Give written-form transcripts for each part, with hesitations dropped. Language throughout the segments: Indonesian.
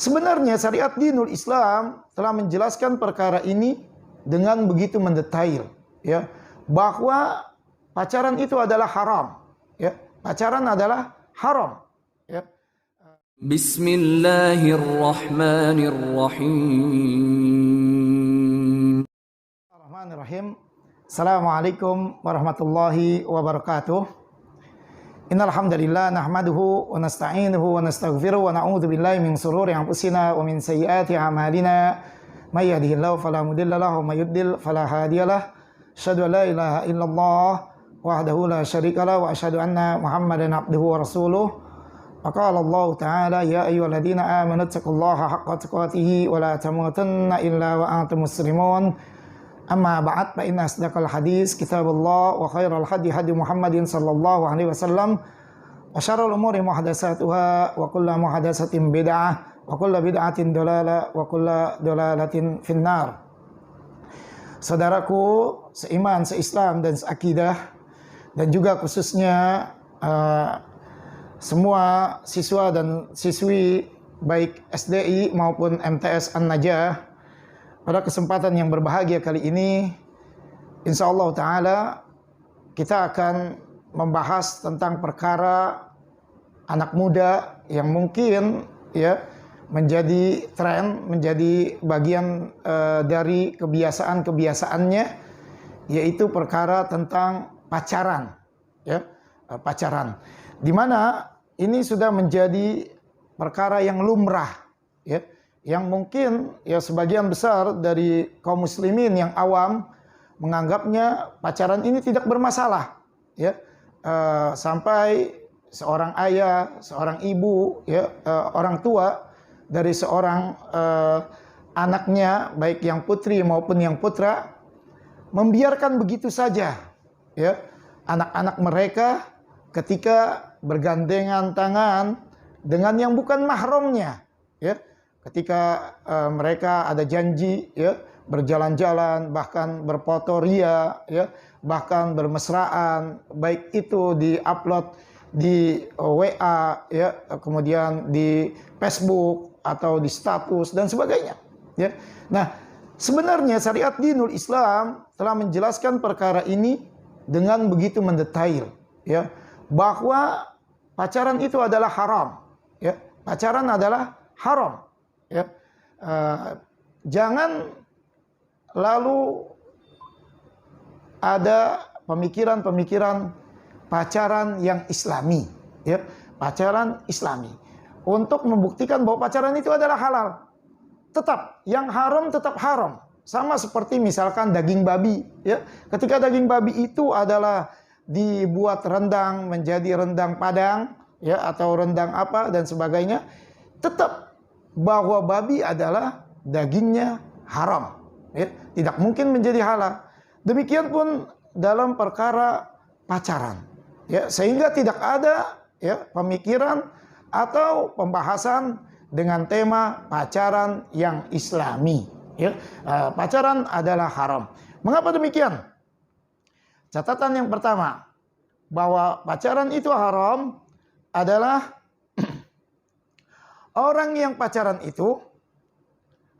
Sebenarnya syariat dinul Islam telah menjelaskan perkara ini dengan begitu mendetail, ya, bahwa pacaran itu adalah haram, ya. Pacaran adalah haram, ya. Bismillahirrahmanirrahim. Bismillahirrahmanirrahim. Assalamualaikum warahmatullahi wabarakatuh. Innal hamdalillah nahmaduhu wa nasta'inuhu wa nastaghfiruh wa na'udzu billahi min shururi anfusina wa min sayyiati a'malina. May yahdihillahu fala mudilla lahu wa may yudlil fala hadiyalah. Asyhadu an la ilaha illallah wahdahu la syarika lahu wa asyhadu anna Muhammadan abduhu wa rasuluh. Qala Allah Ta'ala ya ayyuhalladzina amanu taqullaha haqqa tuqatih wa la tamutunna illa wa antum muslimun. Amma ba'd fa inna asdaqal hadis kitabullah wa khairal hadi hadi Muhammadin sallallahu alaihi wasallam wa syarrul umuri muhdatsatuha wa kullu muhdatsatin bid'ah wa kullu bid'atin dalalah wa kullu dalalatin finnar. Saudaraku seiman, seislam dan seakidah, dan juga khususnya semua siswa dan siswi baik SDI maupun MTS An-Najah, pada kesempatan yang berbahagia kali ini, insyaallah ta'ala kita akan membahas tentang perkara anak muda yang mungkin ya menjadi tren, menjadi bagian dari kebiasaan-kebiasaannya, yaitu perkara tentang pacaran, ya, pacaran. Di mana ini sudah menjadi perkara yang lumrah, ya, yang mungkin ya sebagian besar dari kaum muslimin yang awam menganggapnya pacaran ini tidak bermasalah, ya, sampai seorang ayah, seorang ibu, ya, orang tua dari seorang anaknya baik yang putri maupun yang putra membiarkan begitu saja, ya, anak-anak mereka ketika bergandengan tangan dengan yang bukan mahramnya, ya. Ketika mereka ada janji, ya, berjalan-jalan, bahkan berfoto ria, ya, bahkan bermesraan, baik itu di-upload di WA, ya, kemudian di Facebook atau di status dan sebagainya, ya. Nah, sebenarnya syariat dinul Islam telah menjelaskan perkara ini dengan begitu mendetail, ya, bahwa pacaran itu adalah haram, ya. Pacaran adalah haram. Ya, jangan lalu ada pemikiran-pemikiran pacaran yang islami, ya, pacaran islami, untuk membuktikan bahwa pacaran itu adalah halal. Tetap yang haram tetap haram, sama seperti misalkan daging babi, ya. Ketika daging babi itu adalah dibuat rendang menjadi rendang Padang, ya, atau rendang apa dan sebagainya, tetap bahwa babi adalah dagingnya haram, ya, tidak mungkin menjadi halal. Demikian pun dalam perkara pacaran, ya, sehingga tidak ada, ya, pemikiran atau pembahasan dengan tema pacaran yang islami, ya. Pacaran adalah haram. Mengapa demikian? Catatan yang pertama, bahwa pacaran itu haram adalah orang yang pacaran itu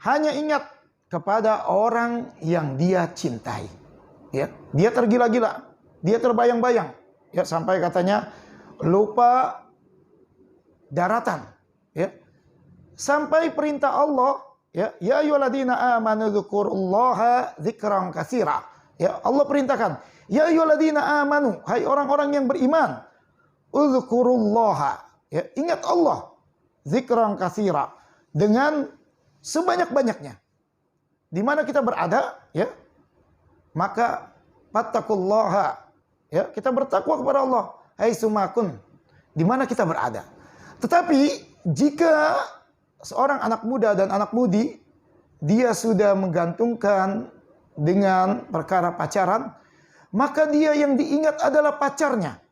hanya ingat kepada orang yang dia cintai, ya. Dia tergila-gila, dia terbayang-bayang, ya, sampai katanya lupa daratan, ya. Sampai perintah Allah, ya, ya ayyuhalladzina amanu dzkurullaha dzikran katsira. Ya, Allah perintahkan, ya ayyuhalladzina amanu, hai orang-orang yang beriman, udzkurullaha, ya, ingat Allah, dzikran katsira, dengan sebanyak-banyaknya. Di mana kita berada, ya, maka fattaqullaha, ya, kita bertakwa kepada Allah haitsumakun, di mana kita berada. Tetapi jika seorang anak muda dan anak mudi dia sudah menggantungkan dengan perkara pacaran, maka dia yang diingat adalah pacarnya.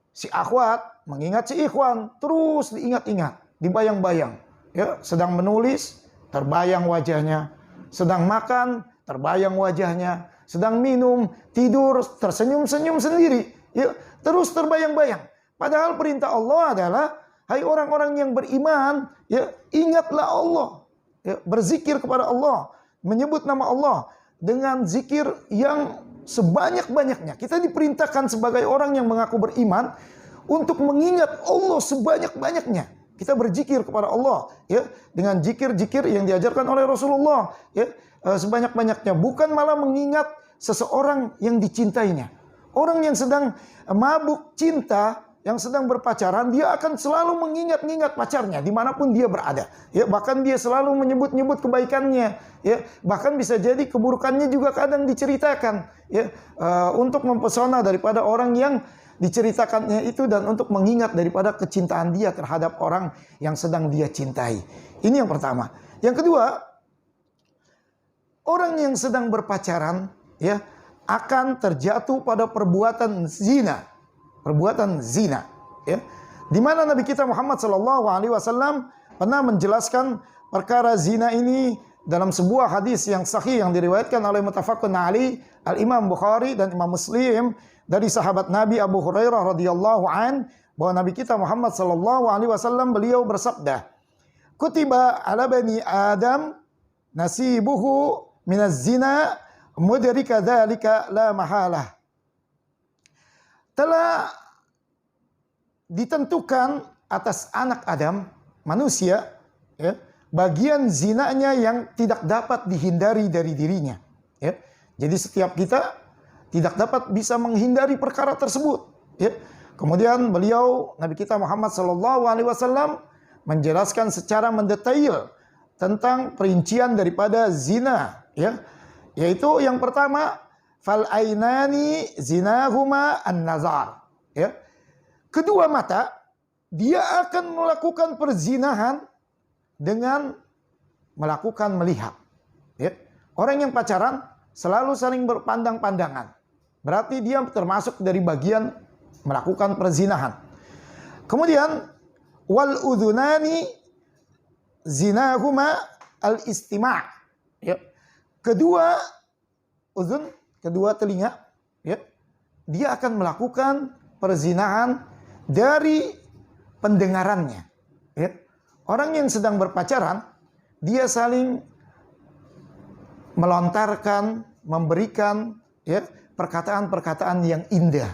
Si akhwat mengingat si ikhwan, terus diingat-ingat, dibayang-bayang, ya, sedang menulis terbayang wajahnya, sedang makan terbayang wajahnya, sedang minum, tidur tersenyum-senyum sendiri, ya, terus terbayang-bayang. Padahal perintah Allah adalah Hai orang-orang yang beriman, ya, ingatlah Allah. Ya, berzikir kepada Allah, menyebut nama Allah dengan zikir yang sebanyak-banyaknya. Kita diperintahkan sebagai orang yang mengaku beriman untuk mengingat Allah sebanyak-banyaknya. Kita berzikir kepada Allah, ya, dengan zikir-zikir yang diajarkan oleh Rasulullah, ya, sebanyak-banyaknya. Bukan malah mengingat seseorang yang dicintainya. Orang yang sedang mabuk cinta, yang sedang berpacaran, dia akan selalu mengingat-ingat pacarnya dimanapun dia berada. Ya, bahkan dia selalu menyebut-nyebut kebaikannya. Ya, bahkan bisa jadi keburukannya juga kadang diceritakan. Ya, untuk mempesona daripada orang yang diceritakannya itu dan untuk mengingat daripada kecintaan dia terhadap orang yang sedang dia cintai. Ini yang pertama. Yang kedua, orang yang sedang berpacaran, ya, akan terjatuh pada perbuatan zina. Perbuatan zina, ya. Di mana Nabi kita Muhammad SAW pernah menjelaskan perkara zina ini dalam sebuah hadis yang sahih yang diriwayatkan oleh muttafaqun alaih Al-Imam Bukhari dan Imam Muslim dari sahabat Nabi Abu Hurairah radhiyallahu an, bahwa Nabi kita Muhammad SAW beliau bersabda, "Kutiba ala bani Adam nasibuhu minaz zina mudrika dzalika la mahalah." Telah ditentukan atas anak Adam, manusia, ya, bagian zinanya yang tidak dapat dihindari dari dirinya. Ya. Jadi setiap kita tidak dapat bisa menghindari perkara tersebut. Ya. Kemudian beliau, Nabi kita Muhammad SAW menjelaskan secara mendetail tentang perincian daripada zina. Ya. Yaitu yang pertama, fal ainani zinahuma an-nazar. Ya. Kedua mata, dia akan melakukan perzinahan dengan melakukan melihat. Ya. Orang yang pacaran selalu saling berpandang-pandangan. Berarti dia termasuk dari bagian melakukan perzinahan. Kemudian wal udhunani zinahuma al-istima'. Ya. Kedua uzun, kedua telinga, ya, dia akan melakukan perzinahan dari pendengarannya. Ya. Orang yang sedang berpacaran, dia saling melontarkan, memberikan, ya, perkataan-perkataan yang indah.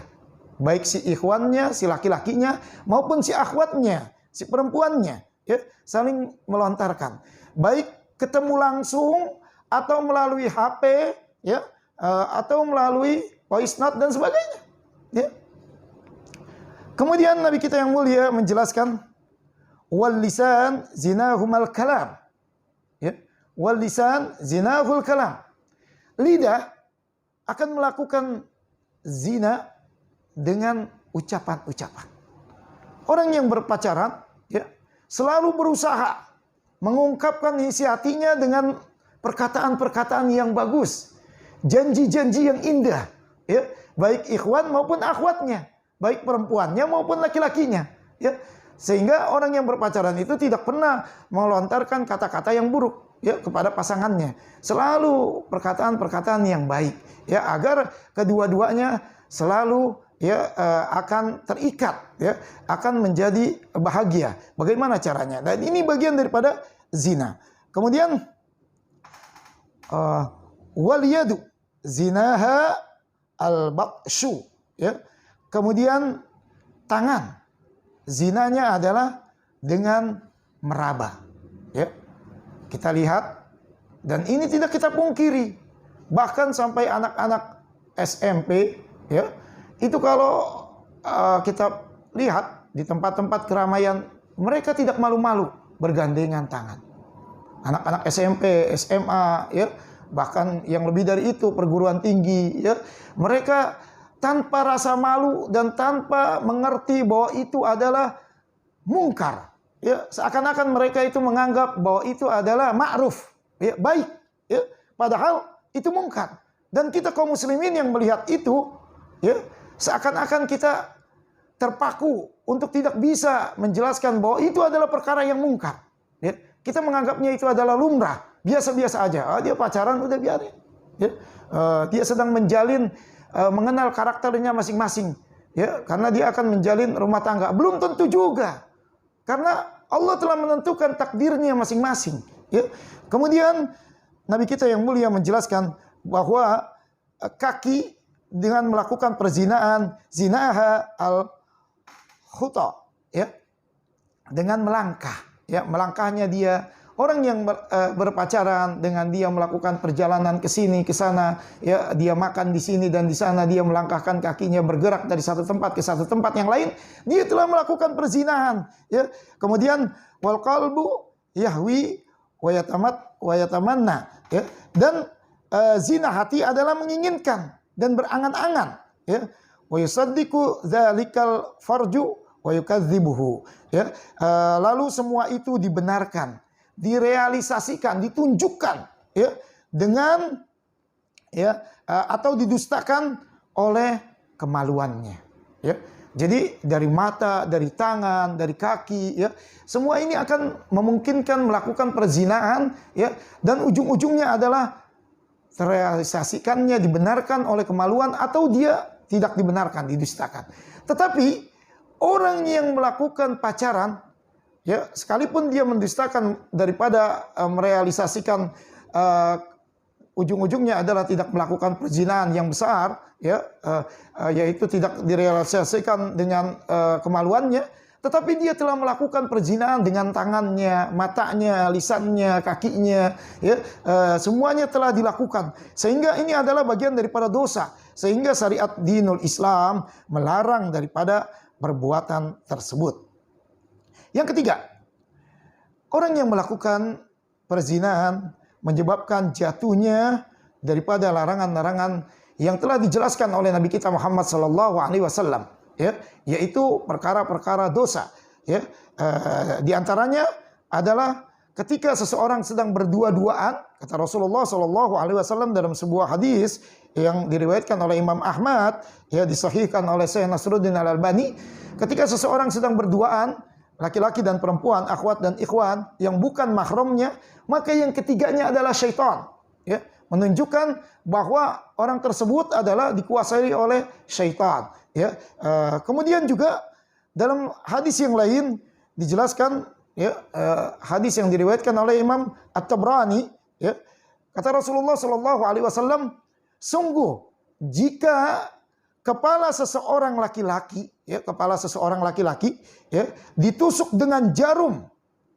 Baik si ikhwannya, si laki-lakinya, maupun si akhwatnya, si perempuannya, ya, saling melontarkan. Baik ketemu langsung atau melalui HP, ya, atau melalui voice note dan sebagainya. Ya. Kemudian Nabi kita yang mulia menjelaskan wal lisan zinahumal kalam. Ya. Wal lisan zinahul kalam. Lidah akan melakukan zina dengan ucapan-ucapan. Orang yang berpacaran, ya, selalu berusaha mengungkapkan isi hatinya dengan perkataan-perkataan yang bagus, janji-janji yang indah, ya, baik ikhwan maupun akhwatnya, baik perempuannya maupun laki-lakinya, ya, sehingga orang yang berpacaran itu tidak pernah melontarkan kata-kata yang buruk, ya, kepada pasangannya, selalu perkataan-perkataan yang baik, ya, agar kedua-duanya selalu, ya, akan terikat, ya, akan menjadi bahagia. Bagaimana caranya? Dan ini bagian daripada zina. Kemudian wal yadu zinaha al-batshu, ya. Kemudian tangan zinanya adalah dengan meraba, ya. Kita lihat, dan ini tidak kita pungkiri, bahkan sampai anak-anak SMP, ya, itu kalau kita lihat di tempat-tempat keramaian, mereka tidak malu-malu bergandengan tangan. Anak-anak SMP, SMA, ya, bahkan yang lebih dari itu perguruan tinggi, ya, mereka tanpa rasa malu dan tanpa mengerti bahwa itu adalah mungkar, ya, seakan-akan mereka itu menganggap bahwa itu adalah ma'ruf, ya, baik, ya, padahal itu mungkar. Dan kita kaum muslimin yang melihat itu, ya, seakan-akan kita terpaku untuk tidak bisa menjelaskan bahwa itu adalah perkara yang mungkar, ya. Kita menganggapnya itu adalah lumrah, biasa-biasa aja. Dia pacaran, udah biarin. Ya. Dia sedang menjalin, mengenal karakternya masing-masing. Ya, karena dia akan menjalin rumah tangga. Belum tentu juga. Karena Allah telah menentukan takdirnya masing-masing. Ya. Kemudian Nabi kita yang mulia menjelaskan bahwa kaki dengan melakukan perzinaan, zinaha al-khuta, ya, dengan melangkah, ya, melangkahnya dia. Orang yang berpacaran dengan dia melakukan perjalanan ke sini ke sana, ya, dia makan di sini dan di sana, dia melangkahkan kakinya bergerak dari satu tempat ke satu tempat yang lain, dia telah melakukan perzinahan, ya. Kemudian wal qalbu yahwi wa yatamanna, ya. Dan zina hati adalah menginginkan dan berangan-angan, ya. Wa yusaddiqu dzalikal farju wa yukadzibuhu, ya. Lalu semua itu dibenarkan, direalisasikan, ditunjukkan, ya, dengan, ya, atau didustakan oleh kemaluannya, ya. Jadi dari mata, dari tangan, dari kaki, ya, semua ini akan memungkinkan melakukan perzinahan, ya, dan ujung-ujungnya adalah terrealisasikannya dibenarkan oleh kemaluan atau dia tidak dibenarkan, didustakan. Tetapi orang yang melakukan pacaran, ya, sekalipun dia mendustakan daripada merealisasikan ujung-ujungnya adalah tidak melakukan perzinahan yang besar, ya, yaitu tidak direalisasikan dengan kemaluannya, tetapi dia telah melakukan perzinahan dengan tangannya, matanya, lisannya, kakinya, ya, semuanya telah dilakukan. Sehingga ini adalah bagian daripada dosa. Sehingga syariat dinul Islam melarang daripada perbuatan tersebut. Yang ketiga, orang yang melakukan perzinahan menyebabkan jatuhnya daripada larangan-larangan yang telah dijelaskan oleh Nabi kita Muhammad SAW, ya, yaitu perkara-perkara dosa, ya. Di antaranya adalah ketika seseorang sedang berdua-duaan, kata Rasulullah SAW dalam sebuah hadis yang diriwayatkan oleh Imam Ahmad, ya, disahihkan oleh Syekh Nasruddin Al-Albani, ketika seseorang sedang berduaan, laki-laki dan perempuan, akhwat dan ikhwan yang bukan mahramnya, maka yang ketiganya adalah syaitan, ya, menunjukkan bahwa orang tersebut adalah dikuasai oleh syaitan, ya. Kemudian juga dalam hadis yang lain dijelaskan, ya, hadis yang diriwayatkan oleh Imam At-Tabrani, ya, kata Rasulullah SAW, sungguh jika kepala seseorang laki-laki, ya, kepala seseorang laki-laki, ya, ditusuk dengan jarum,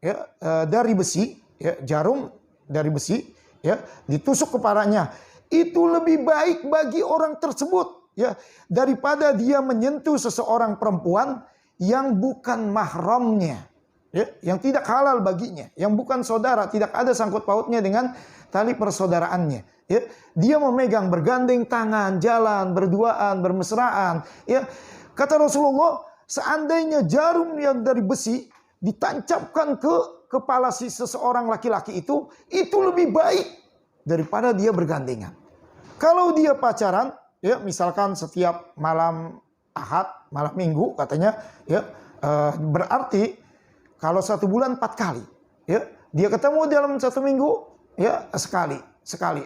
ya, dari besi, ya, jarum dari besi, ya, ditusuk kepalanya, itu lebih baik bagi orang tersebut, ya, daripada dia menyentuh seseorang perempuan yang bukan mahramnya, ya, yang tidak halal baginya, yang bukan saudara, tidak ada sangkut pautnya dengan tali persaudaraannya. Ya, dia memegang, bergandeng tangan, jalan, berduaan, bermesraan. Ya, kata Rasulullah, seandainya jarum yang dari besi ditancapkan ke kepala si seseorang laki-laki itu lebih baik daripada dia bergandengan. Kalau dia pacaran, ya, misalkan setiap malam Ahad, malam Minggu katanya, ya, berarti kalau 1 bulan 4 kali, ya, dia ketemu dalam 1 minggu, ya, sekali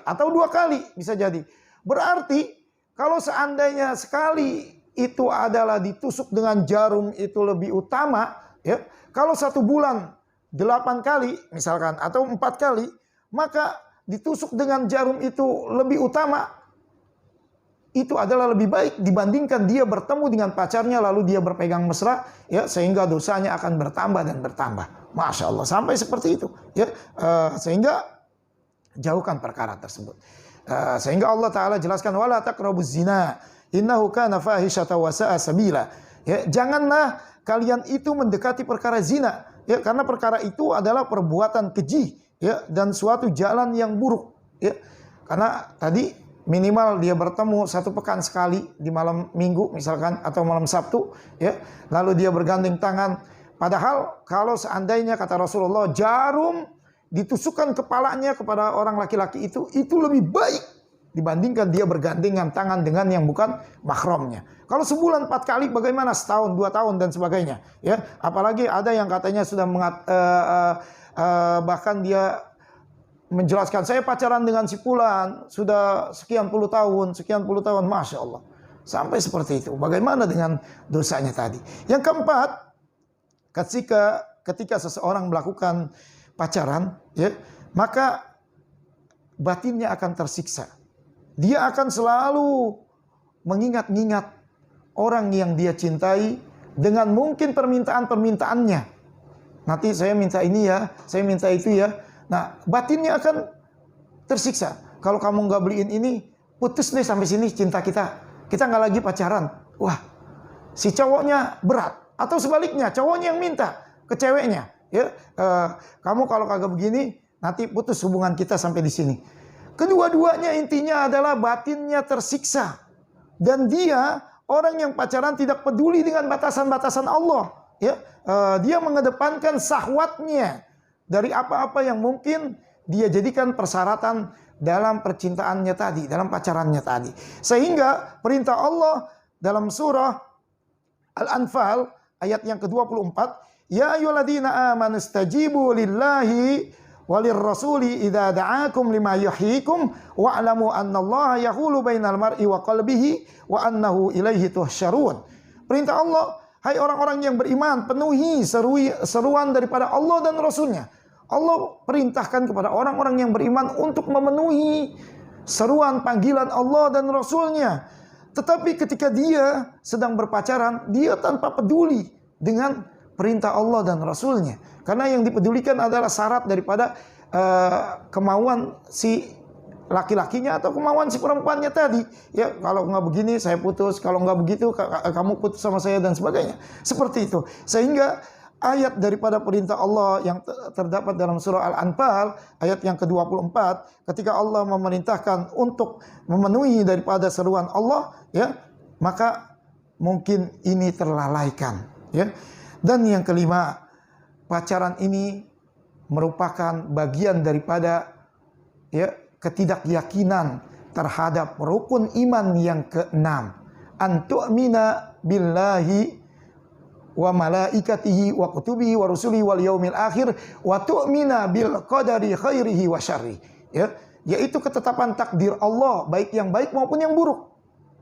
atau 2 kali bisa jadi. Berarti kalau seandainya sekali itu adalah ditusuk dengan jarum itu lebih utama, ya. Kalau 1 bulan 8 kali misalkan atau 4 kali, maka ditusuk dengan jarum itu lebih utama. Itu adalah lebih baik dibandingkan dia bertemu dengan pacarnya lalu dia berpegang mesra, ya, sehingga dosanya akan bertambah dan bertambah. Masya Allah, sampai seperti itu, ya. Sehingga jauhkan perkara tersebut. Sehingga Allah Ta'ala jelaskan, wala taqrabuz zina innahu kana fahisyatan wa sa'a sabila. Ya, janganlah kalian itu mendekati perkara zina, ya, karena perkara itu adalah perbuatan keji, ya, dan suatu jalan yang buruk, ya. Karena tadi minimal dia bertemu 1 pekan sekali di malam Minggu misalkan atau malam Sabtu, ya, lalu dia bergandeng tangan. Padahal kalau seandainya kata Rasulullah jarum ditusukkan kepalanya kepada orang laki-laki itu lebih baik dibandingkan dia bergandengan tangan dengan yang bukan mahramnya. Kalau sebulan 4 kali, bagaimana setahun, 2 tahun dan sebagainya, ya. Apalagi ada yang katanya sudah bahkan dia menjelaskan, saya pacaran dengan si fulan sudah sekian puluh tahun, Masya Allah, sampai seperti itu. Bagaimana dengan dosanya tadi? Yang keempat, ketika ketika seseorang melakukan pacaran, ya, maka batinnya akan tersiksa. Dia akan selalu mengingat-ingat orang yang dia cintai dengan mungkin permintaan-permintaannya. Nanti saya minta ini ya, saya minta itu ya. Nah, batinnya akan tersiksa. Kalau kamu nggak beliin ini, putus deh sampai sini cinta kita. Kita nggak lagi pacaran. Wah, si cowoknya berat. Atau sebaliknya, cowoknya yang minta ke ceweknya. Ya, kamu kalau kagak begini, nanti putus hubungan kita sampai di sini. Kedua-duanya intinya adalah batinnya tersiksa. Dan dia, orang yang pacaran tidak peduli dengan batasan-batasan Allah. Ya, dia mengedepankan syahwatnya dari apa-apa yang mungkin dia jadikan persyaratan dalam percintaannya tadi, dalam pacarannya tadi. Sehingga perintah Allah dalam surah Al-Anfal ayat yang ke-24, ya ayyuhalladzina amanu stajibu lillahi walir rasuli idza da'akum lima yuhyikum wa'lamu annallaha yahulu bainal mar'i wa qalbihi wa annahu ilaihi tuhsyarun. Perintah Allah, hai orang-orang yang beriman, penuhi seruan daripada Allah dan Rasulnya. Allah perintahkan kepada orang-orang yang beriman untuk memenuhi seruan panggilan Allah dan Rasulnya. Tetapi ketika dia sedang berpacaran, dia tanpa peduli dengan perintah Allah dan Rasulnya. Karena yang dipedulikan adalah syarat daripada kemauan si laki-lakinya atau kemauan si perempuannya tadi. Ya, kalau nggak begini saya putus, kalau nggak begitu kamu putus sama saya dan sebagainya. Seperti itu. Sehingga ayat daripada perintah Allah yang terdapat dalam surah Al-Anfal ayat yang ke-24, ketika Allah memerintahkan untuk memenuhi daripada seruan Allah, ya, maka mungkin ini terlalaikan, ya. Dan yang kelima, pacaran ini merupakan bagian daripada, ya, ketidakyakinan terhadap rukun iman yang keenam, an tu'mina billahi wa malaikatihi wa kutubihi wa rusulihi wal yaumil akhir wa tu'mina bil qadari khairihi wa syarri, ya, yaitu ketetapan takdir Allah, baik yang baik maupun yang buruk.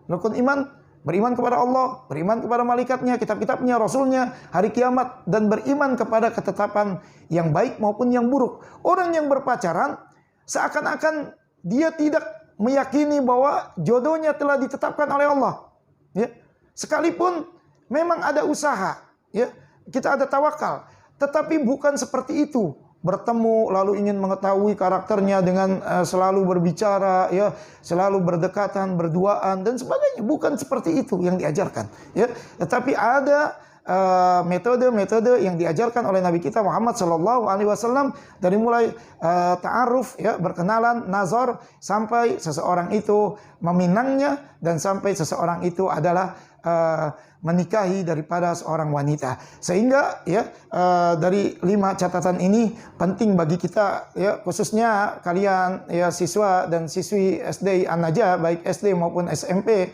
Rukun iman, beriman kepada Allah, beriman kepada malaikatnya, kitab-kitabnya, rasulnya, hari kiamat, dan beriman kepada ketetapan yang baik maupun yang buruk. Orang yang berpacaran seakan-akan dia tidak meyakini bahwa jodohnya telah ditetapkan oleh Allah, ya. Sekalipun memang ada usaha, ya, kita ada tawakal, tetapi bukan seperti itu. Bertemu lalu ingin mengetahui karakternya dengan selalu berbicara, ya, selalu berdekatan, berduaan dan sebagainya. Bukan seperti itu yang diajarkan, ya. Tetapi ada metode-metode yang diajarkan oleh Nabi kita Muhammad SAW, dari mulai ta'aruf, ya, berkenalan, nazar, sampai seseorang itu meminangnya dan sampai seseorang itu adalah menikahi daripada seorang wanita. Sehingga, ya, dari 5 catatan ini penting bagi kita, ya, khususnya kalian, ya, siswa dan siswi SD An-Najah, baik SD maupun SMP,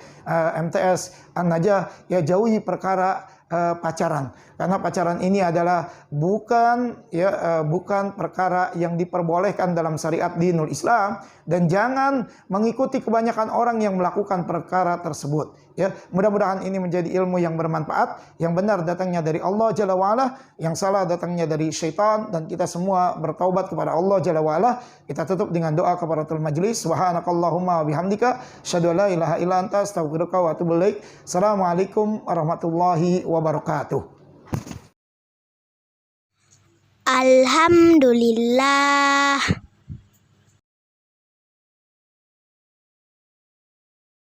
MTS An-Najah, ya, jauhi perkara pacaran. Karena pacaran ini adalah bukan perkara yang diperbolehkan dalam syariat dinul Islam, dan jangan mengikuti kebanyakan orang yang melakukan perkara tersebut, ya. Mudah-mudahan ini menjadi ilmu yang bermanfaat, yang benar datangnya dari Allah Jalla wa'ala, yang salah datangnya dari syaitan, dan kita semua bertaubat kepada Allah Jalla wa'ala. Kita tutup dengan doa kafaratul majlis. Subhanakallahumma wa bihamdika asyhadu an la ilaha illa anta astaghfiruka wa atubu ilaik. Assalamualaikum warahmatullahi wabarakatuh. Alhamdulillah.